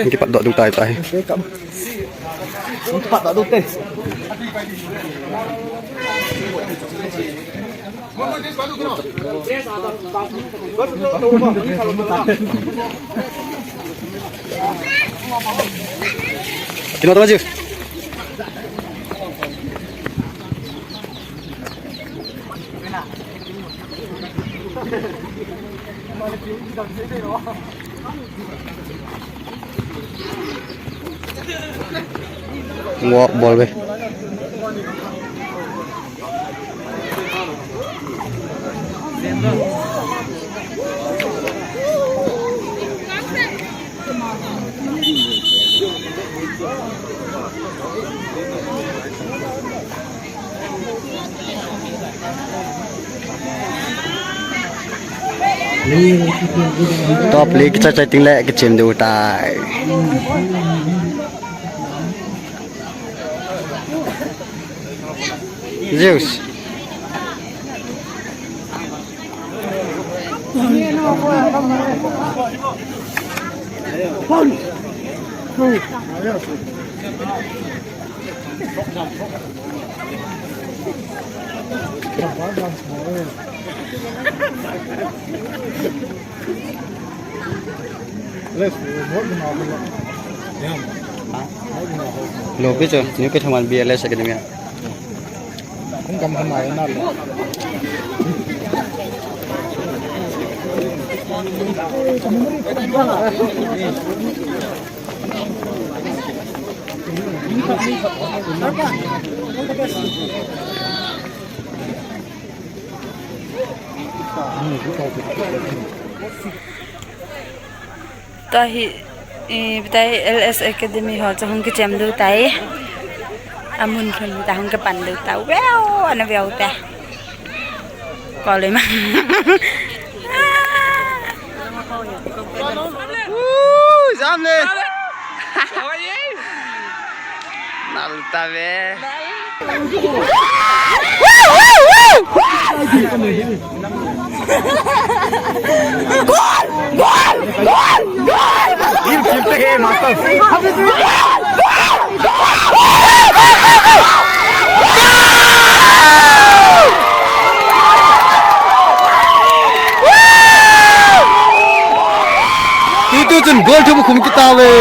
Hindi pa doon tayo. Empat tak tutup. Kino maju. Ngok bol be. Top league kita chatting lek ke gym du tai. Zeus. Lo biết chưa? Nếu cái thằng bạn bia lên sẽ cái gì? Không cầm thằng mày nào. Tay LS Academy họ cho không cái chém đôi tay amun phần ta không cái bàn đôi tàu véo anh véo ta còn lấy mà Dám lên. Nal ta ve. Kim pe master. Itu jen gol coba kum kita we.